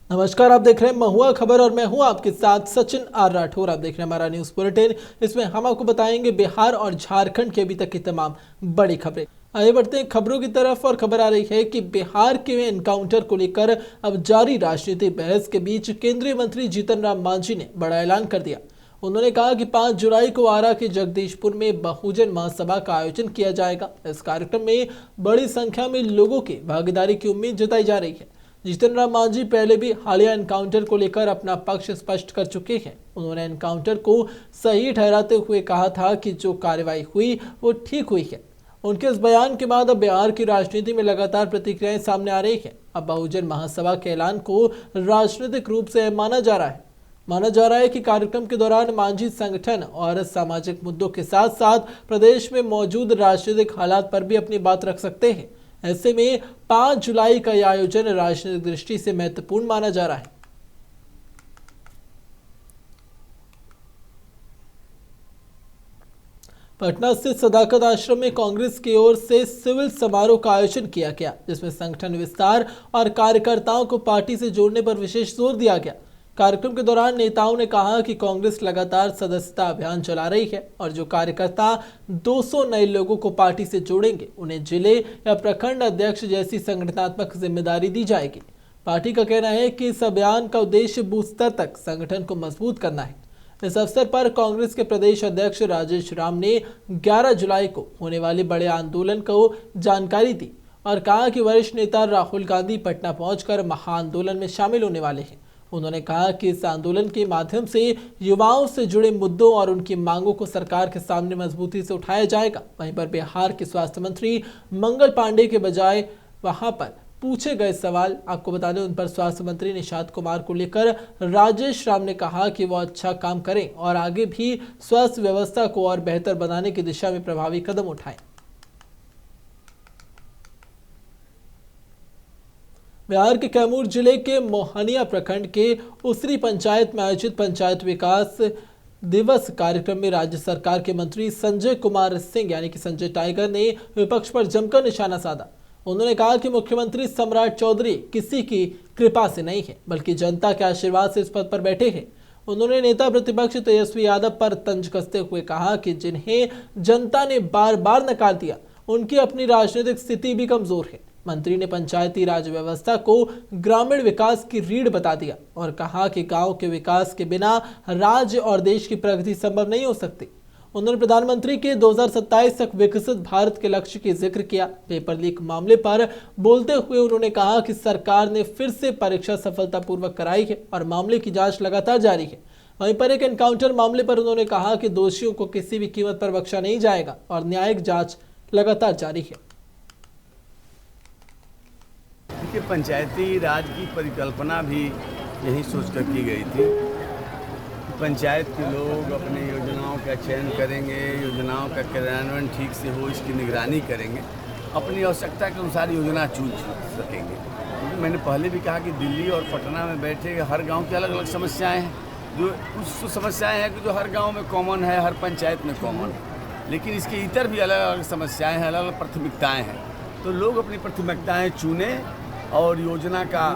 नमस्कार, आप देख रहे हैं महुआ खबर और मैं हूं आपके साथ सचिन आर राठौर। आप देख रहे हैं हमारा न्यूज बुलेटिन। इसमें हम आपको बताएंगे बिहार और झारखंड की अभी तक की तमाम बड़ी खबरें। आगे बढ़ते हैं खबरों की तरफ और खबर आ रही है कि बिहार के एनकाउंटर को लेकर अब जारी राजनीतिक बहस के बीच केंद्रीय मंत्री जीतन राम मांझी ने बड़ा ऐलान कर दिया। उन्होंने कहा कि 5 जुलाई को आरा के जगदीशपुर में बहुजन महासभा का आयोजन किया जाएगा। इस कार्यक्रम में बड़ी संख्या में लोगों की भागीदारी की उम्मीद जताई जा रही है। जीतन राम मांझी पहले भी हालिया एनकाउंटर को लेकर अपना पक्ष स्पष्ट कर चुके हैं। उन्होंने एनकाउंटर को सही ठहराते हुए कहा था कि जो कार्रवाई हुई वो ठीक हुई है। उनके इस बयान के बाद अब बिहार की राजनीति में लगातार प्रतिक्रियाएं सामने आ रही हैं। अब बहुजन महासभा के ऐलान को राजनीतिक रूप से माना जा रहा है कि कार्यक्रम के दौरान मांझी संगठन और सामाजिक मुद्दों के साथ साथ प्रदेश में मौजूद राजनीतिक हालात पर भी अपनी बात रख सकते हैं। ऐसे में 5 जुलाई का यह आयोजन राजनीतिक दृष्टि से महत्वपूर्ण माना जा रहा है। पटना स्थित सदाकत आश्रम में कांग्रेस की ओर से सिविल समारोह का आयोजन किया गया, जिसमें संगठन विस्तार और कार्यकर्ताओं को पार्टी से जोड़ने पर विशेष जोर दिया गया। कार्यक्रम के दौरान नेताओं ने कहा कि कांग्रेस लगातार सदस्यता अभियान चला रही है और जो कार्यकर्ता 200 नए लोगों को पार्टी से जोड़ेंगे उन्हें जिले या प्रखंड अध्यक्ष जैसी संगठनात्मक जिम्मेदारी दी जाएगी। पार्टी का कहना है कि इस अभियान का उद्देश्य बूथ स्तर तक संगठन को मजबूत करना है। इस अवसर पर कांग्रेस के प्रदेश अध्यक्ष राजेश राम ने 11 जुलाई को होने वाले बड़े आंदोलन को जानकारी दी और कहा कि वरिष्ठ नेता राहुल गांधी पटना पहुंचकर महाआंदोलन में शामिल होने वाले हैं। उन्होंने कहा कि इस आंदोलन के माध्यम से युवाओं से जुड़े मुद्दों और उनकी मांगों को सरकार के सामने मजबूती से उठाया जाएगा। वहीं पर बिहार के स्वास्थ्य मंत्री मंगल पांडे के बजाय वहां पर पूछे गए सवाल, आपको बता दें, उन पर स्वास्थ्य मंत्री निषाद कुमार को लेकर राजेश राम ने कहा कि वो अच्छा काम करें और आगे भी स्वास्थ्य व्यवस्था को और बेहतर बनाने की दिशा में प्रभावी कदम उठाएं। बिहार के कैमूर जिले के मोहनिया प्रखंड के उसरी पंचायत में आयोजित पंचायत विकास दिवस कार्यक्रम में राज्य सरकार के मंत्री संजय कुमार सिंह यानी कि संजय टाइगर ने विपक्ष पर जमकर निशाना साधा। उन्होंने कहा कि मुख्यमंत्री सम्राट चौधरी किसी की कृपा से नहीं है बल्कि जनता के आशीर्वाद से इस पद पर बैठे हैं। उन्होंने नेता प्रतिपक्ष तेजस्वी यादव पर तंज कसते हुए कहा कि जिन्हें जनता ने बार बार नकार दिया उनकी अपनी राजनीतिक स्थिति भी कमजोर है। मंत्री ने पंचायती राज व्यवस्था को ग्रामीण विकास की रीढ़ बता दिया और कहा कि गांव के विकास के बिना राज्य और देश की प्रगति संभव नहीं हो सकती। उन्होंने प्रधानमंत्री के 2027 तक विकसित भारत के लक्ष्य की जिक्र किया। पेपर लीक मामले पर बोलते हुए उन्होंने कहा कि सरकार ने फिर से परीक्षा सफलतापूर्वक कराई है और मामले की जांच लगातार जारी है। वहीं पर एक एनकाउंटर मामले पर उन्होंने कहा कि दोषियों को किसी भी कीमत पर बख्शा नहीं जाएगा और न्यायिक जांच लगातार जारी है। देखिए, पंचायती राज की परिकल्पना भी यही सोचकर की गई थी। पंचायत के लोग अपनी योजनाओं का चयन करेंगे, योजनाओं का क्रियान्वयन ठीक से हो इसकी निगरानी करेंगे, अपनी आवश्यकता के अनुसार योजना चुन सकेंगे। क्योंकि मैंने पहले भी कहा कि दिल्ली और पटना में बैठे हर गांव की अलग अलग समस्याएं हैं। जो कुछ समस्याएं हैं कि जो हर गांव में कॉमन है, हर पंचायत में कॉमन है, लेकिन इसके इतर भी अलग अलग समस्याएँ हैं, अलग अलग प्राथमिकताएँ हैं। तो लोग अपनी प्राथमिकताएँ चुनें और योजना का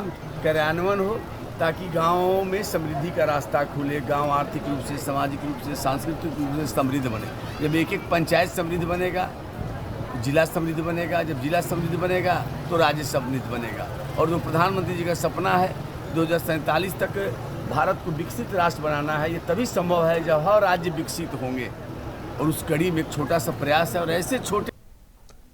कार्यान्वयन हो ताकि गाँव में समृद्धि का रास्ता खुले, गांव आर्थिक रूप से, सामाजिक रूप से, सांस्कृतिक रूप से समृद्ध बने। जब एक एक पंचायत समृद्ध बनेगा, जिला समृद्ध बनेगा, जब जिला समृद्ध बनेगा तो राज्य समृद्ध बनेगा। और जो प्रधानमंत्री जी का सपना है 2047 तक भारत को विकसित राष्ट्र बनाना है, ये तभी संभव है जब हर राज्य विकसित होंगे। और उस कड़ी में एक छोटा सा प्रयास है और ऐसे छोटे।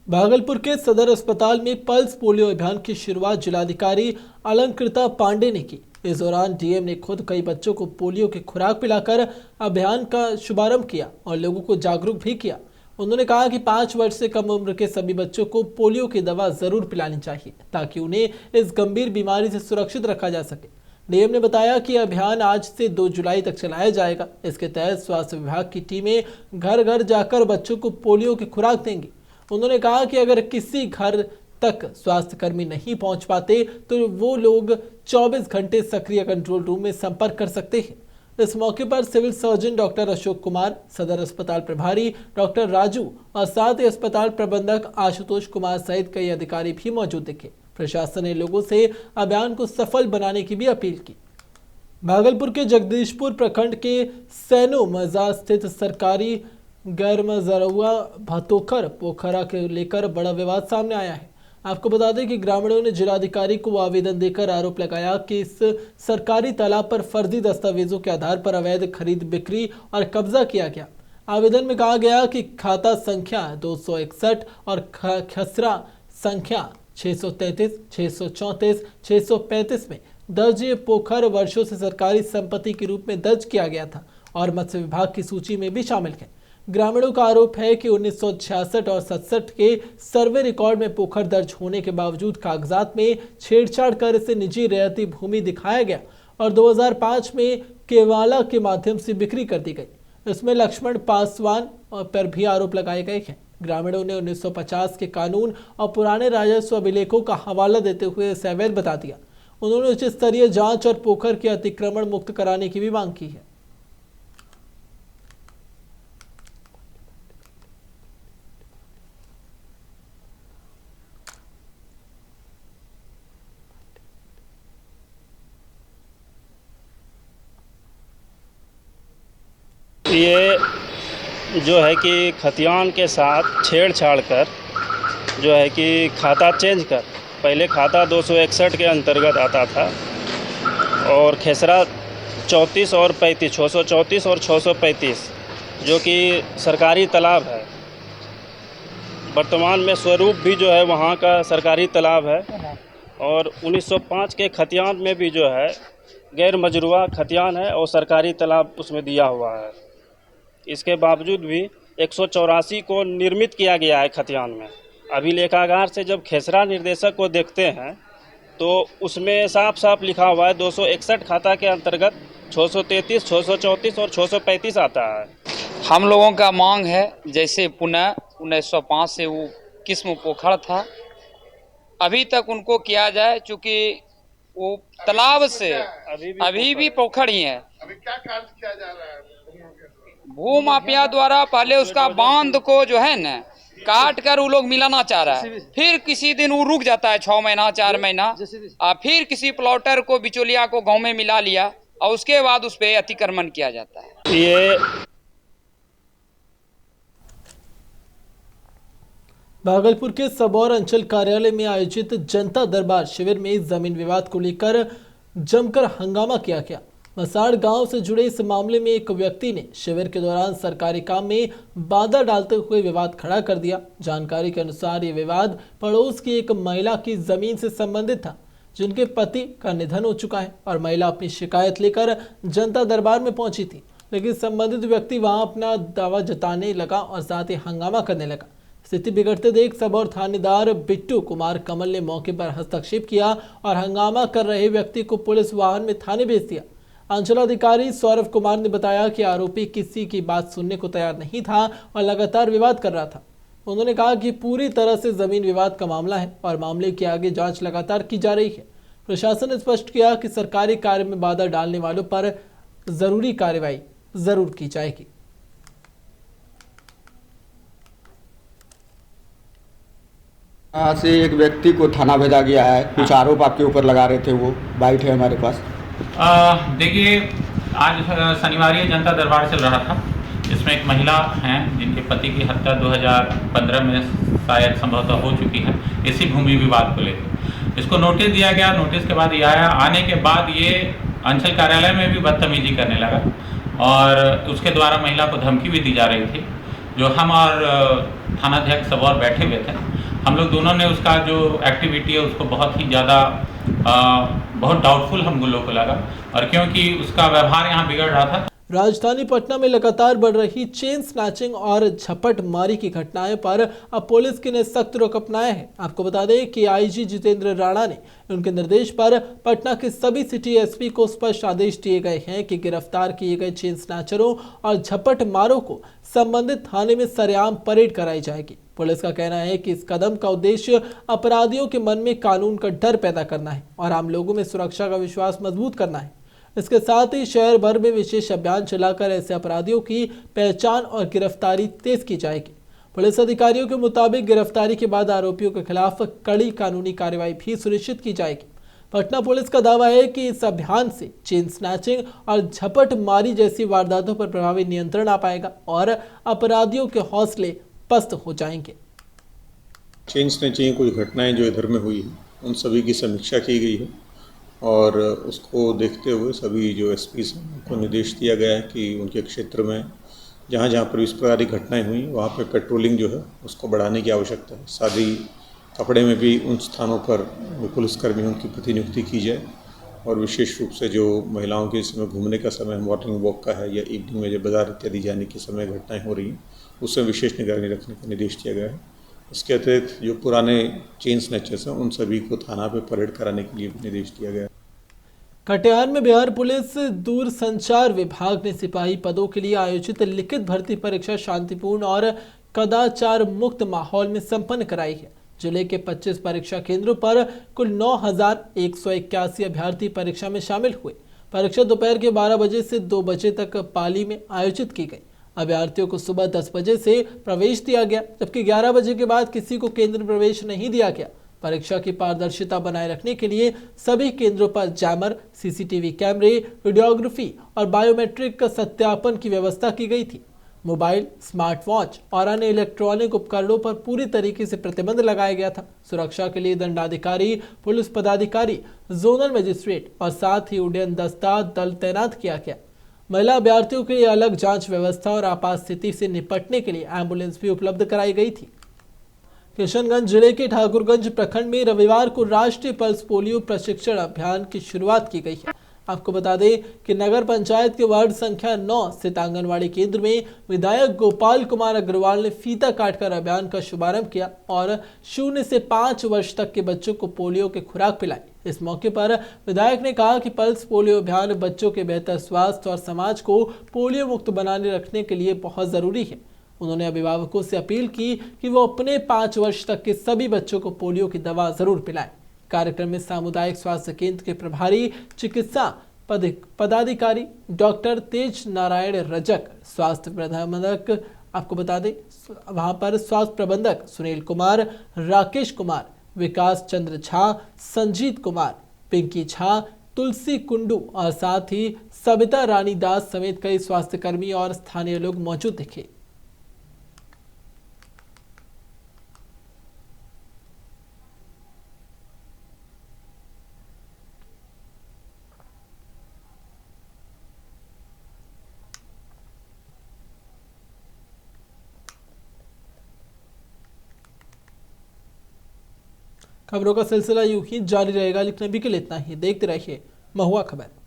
भागलपुर के सदर अस्पताल में पल्स पोलियो अभियान की शुरुआत जिलाधिकारी अलंकृता पांडे ने की। इस दौरान डीएम ने खुद कई बच्चों को पोलियो की खुराक पिलाकर अभियान का शुभारंभ किया और लोगों को जागरूक भी किया। उन्होंने कहा कि 5 वर्ष से कम उम्र के सभी बच्चों को पोलियो की दवा जरूर पिलानी चाहिए ताकि उन्हें इस गंभीर बीमारी से सुरक्षित रखा जा सके। डीएम ने बताया कि अभियान आज से 2 जुलाई तक चलाया जाएगा। इसके तहत स्वास्थ्य विभाग की टीमें घर घर जाकर बच्चों को पोलियो की खुराक देंगी। उन्होंने कहा कि अगर किसी घर तक स्वास्थ्यकर्मी नहीं पहुंच पाते तो वो लोग 24 घंटे सक्रिय कंट्रोल रूम में संपर्क कर सकते हैं। इस मौके पर civil surgeon doctor Ashok Kumar, सदर अस्पताल प्रभारी डॉक्टर राजू और साथ ही अस्पताल प्रबंधक आशुतोष कुमार सहित कई अधिकारी भी मौजूद दिखे। प्रशासन ने लोगों से अभियान को सफल बनाने की भी अपील की। भागलपुर के जगदीशपुर प्रखंड के सैनो मजा स्थित सरकारी गैरमजरुआ भतोखर पोखरा के लेकर बड़ा विवाद सामने आया है। आपको बता दें कि ग्रामीणों ने जिलाधिकारी को आवेदन देकर आरोप लगाया कि इस सरकारी तालाब पर फर्जी दस्तावेजों के आधार पर अवैध खरीद बिक्री और कब्जा किया गया। आवेदन में कहा गया कि खाता संख्या 261 और खसरा संख्या 633, 634, 635 में दर्ज ये पोखर वर्षों से सरकारी संपत्ति के रूप में दर्ज किया गया था और मत्स्य विभाग की सूची में भी शामिल है। ग्रामीणों का आरोप है कि 1966 और 67 के सर्वे रिकॉर्ड में पोखर दर्ज होने के बावजूद कागजात में छेड़छाड़ कर इसे निजी रियायती भूमि दिखाया गया और 2005 में केवाला के माध्यम से बिक्री कर दी गई। इसमें लक्ष्मण पासवान पर भी आरोप लगाए गए हैं। ग्रामीणों ने 1950 के कानून और पुराने राजस्व अभिलेखों का हवाला देते हुए इसे अवैध बता दिया। उन्होंने उच्च स्तरीय जांच और पोखर के अतिक्रमण मुक्त कराने की भी मांग की है। ये जो है कि खतियान के साथ छेड़छाड़ कर जो है कि खाता चेंज कर, पहले खाता 261 के अंतर्गत आता था और खेसरा 34 और 35, 634 और 635 जो कि सरकारी तालाब है। वर्तमान में स्वरूप भी जो है वहाँ का सरकारी तालाब है और 1905 के खतियान में भी जो है गैर मजरूआ खतियान है और सरकारी तालाब उसमें दिया हुआ है। इसके बावजूद भी 184 को निर्मित किया गया है खतियान में। अभिलेखागार से जब खेसरा निर्देशक को देखते हैं तो उसमें साफ साफ लिखा हुआ है 261 खाता के अंतर्गत 633, 634 और 635 आता है। हम लोगों का मांग है जैसे पुनः 1905 से वो किस्म पोखर था, अभी तक उनको किया जाए, चूँकि वो तालाब से अभी भी पोखर ही है। अभी क्या कार्य किया जा रहा है? भूमाफिया द्वारा पहले उसका बांध को जो है न काट कर वो लोग मिलाना चाह रहा है, फिर किसी दिन वो रुक जाता है 6 महीना 4 महीना, और फिर किसी प्लॉटर को बिचौलिया को गांव में मिला लिया और उसके बाद उस पर अतिक्रमण किया जाता है। ये भागलपुर के सबौर अंचल कार्यालय में आयोजित जनता दरबार शिविर में जमीन विवाद को लेकर जमकर हंगामा किया गया। मसाड़ गांव से जुड़े इस मामले में एक व्यक्ति ने शिविर के दौरान सरकारी काम में बाधा डालते हुए विवाद खड़ा कर दिया। जानकारी के अनुसार ये विवाद पड़ोस की एक महिला की जमीन से संबंधित था, जिनके पति का निधन हो चुका है और महिला अपनी शिकायत लेकर जनता दरबार में पहुंची थी, लेकिन संबंधित व्यक्ति वहां अपना दावा जताने लगा और साथ ही हंगामा करने लगा। स्थिति बिगड़ते देख सबौर थानेदार बिट्टू कुमार कमल ने मौके पर हस्तक्षेप किया और हंगामा कर रहे व्यक्ति को पुलिस वाहन में थाने भेज दिया। अंचलाधिकारी सौरभ कुमार ने बताया कि आरोपी किसी की बात सुनने को तैयार नहीं था और लगातार विवाद कर रहा था। उन्होंने कहा कि पूरी तरह से जमीन विवाद का मामला है और मामले की आगे जांच लगातार की जा रही है। प्रशासन ने स्पष्ट किया कि सरकारी कार्य में बाधा डालने वालों पर जरूरी कार्रवाई जरूर की जाएगी। यहाँ से एक व्यक्ति को थाना भेजा गया है, कुछ आरोप आपके ऊपर लगा रहे थे, वो बाइट है हमारे पास। देखिए, आज शनिवार जनता दरबार चल रहा था, जिसमें एक महिला हैं जिनके पति की हत्या 2015 में शायद संभवतः हो चुकी है, इसी भूमि विवाद को लेकर इसको नोटिस दिया गया। नोटिस के बाद ये आया, आने के बाद ये अंचल कार्यालय में भी बदतमीजी करने लगा और उसके द्वारा महिला को धमकी भी दी जा रही थी। जो हम और थानाध्यक्ष सबौर बैठे हुए थे, हम लोग दोनों ने उसका जो एक्टिविटी है उसको बहुत ही ज़्यादा बहुत डाउटफुल हम लोगों को लगा, और क्योंकि उसका व्यवहार यहाँ बिगड़ रहा था। राजधानी पटना में लगातार बढ़ रही चेन स्नैचिंग और झपट मारी की घटनाएं पर अब पुलिस ने सख्त रुख अपनाया है। आपको बता दें कि आईजी जितेंद्र राणा ने उनके निर्देश पर पटना के सभी सिटी एसपी को स्पष्ट आदेश दिए गए हैं कि गिरफ्तार किए गए चेन स्नैचरों और झपट मारों को संबंधित थाने में सरेआम परेड कराई जाएगी। पुलिस का कहना है कि इस कदम का उद्देश्य अपराधियों के मन में कानून का डर पैदा करना है और आम लोगों में सुरक्षा का विश्वास मजबूत करना है। इसके साथ ही शहर भर में विशेष अभियान चलाकर ऐसे अपराधियों की पहचान और गिरफ्तारी तेज की जाएगी। पुलिस अधिकारियों के मुताबिक गिरफ्तारी के बाद आरोपियों के खिलाफ कड़ी कानूनी कार्रवाई भी सुनिश्चित की जाएगी। पटना पुलिस का दावा है कि इस अभियान से चेन स्नैचिंग और झपट मारी जैसी वारदातों पर प्रभावी नियंत्रण आ पाएगा और अपराधियों के हौसले पस्त हो जाएंगे। चेन स्नैचिंग कुछ घटनाएं जो इधर में हुई है उन सभी की समीक्षा की गई है और उसको देखते हुए सभी जो एसपी को निर्देश दिया गया है कि उनके क्षेत्र में जहाँ जहाँ पर इस प्रकार की घटनाएं हुई वहाँ पर पेट्रोलिंग जो है उसको बढ़ाने की आवश्यकता है। साथ ही कपड़े में भी उन स्थानों पर पुलिसकर्मियों की प्रतिनियुक्ति की जाए और विशेष रूप से जो महिलाओं के समय घूमने का समय मॉर्निंग वॉक का है या इवनिंग में जब बाजार इत्यादि जाने के समय घटनाएं हो रही हैं उसमें विशेष निगरानी रखने का निर्देश दिया गया है। इसके अतिरिक्त जो पुराने चेन स्नैचर्स हैं उन सभी को थाना पे परेड कराने के लिए भी निर्देश दिया गया है। कटिहार में बिहार पुलिस दूरसंचार विभाग ने सिपाही पदों के लिए आयोजित लिखित भर्ती परीक्षा शांतिपूर्ण और कदाचार मुक्त माहौल में संपन्न कराई है। जिले के 25 परीक्षा केंद्रों पर कुल 9,181 अभ्यर्थी परीक्षा में शामिल हुए। परीक्षा दोपहर के 12 बजे से 2 बजे तक पाली में आयोजित की गई। अभ्यर्थियों को सुबह 10 बजे से प्रवेश दिया गया, जबकि 11 बजे के बाद किसी को केंद्र प्रवेश नहीं दिया गया। परीक्षा की पारदर्शिता बनाए रखने के लिए सभी केंद्रों पर जैमर, सीसीटीवी कैमरे, वीडियोग्राफी और बायोमेट्रिक का सत्यापन की व्यवस्था की गई थी। मोबाइल, स्मार्ट वॉच और अन्य इलेक्ट्रॉनिक उपकरणों पर पूरी तरीके से प्रतिबंध लगाया गया था। सुरक्षा के लिए दंडाधिकारी, पुलिस पदाधिकारी, जोनल मजिस्ट्रेट और साथ ही उड्डयन दस्ता दल तैनात किया गया। महिला अभ्यर्थियों के लिए अलग जांच व्यवस्था और आपात स्थिति से निपटने के लिए एम्बुलेंस भी उपलब्ध कराई गई थी। किशनगंज जिले के ठाकुरगंज प्रखंड में रविवार को राष्ट्रीय पल्स पोलियो प्रशिक्षण अभियान की शुरुआत की गई है। आपको बता दें कि नगर पंचायत के वार्ड संख्या 9 स्थित आंगनवाड़ी केंद्र में विधायक गोपाल कुमार अग्रवाल ने फीता काटकर अभियान का शुभारंभ किया और 0 से 5 वर्ष तक के बच्चों को पोलियो की खुराक पिलाई। इस मौके पर विधायक ने कहा कि पल्स पोलियो अभियान बच्चों के बेहतर स्वास्थ्य और समाज को पोलियो मुक्त बनाने रखने के लिए बहुत जरूरी है। उन्होंने अभिभावकों से अपील की कि वो अपने 5 वर्ष तक के सभी बच्चों को पोलियो की दवा जरूर पिलाएं। कार्यक्रम में सामुदायिक स्वास्थ्य केंद्र के प्रभारी चिकित्सा पदाधिकारी डॉक्टर तेज नारायण रजक, स्वास्थ्य प्रबंधक, आपको बता दें वहां पर स्वास्थ्य प्रबंधक सुनील कुमार, राकेश कुमार, विकास चंद्र झा, संजीत कुमार, पिंकी झा, तुलसी कुंडू और साथ ही सविता रानी दास समेत कई स्वास्थ्यकर्मी और स्थानीय लोग मौजूद दिखे। खबरों का सिलसिला यूं ही जारी रहेगा, लेकिन अभी के लिए इतना ही। देखते रहिए महुआ खबर।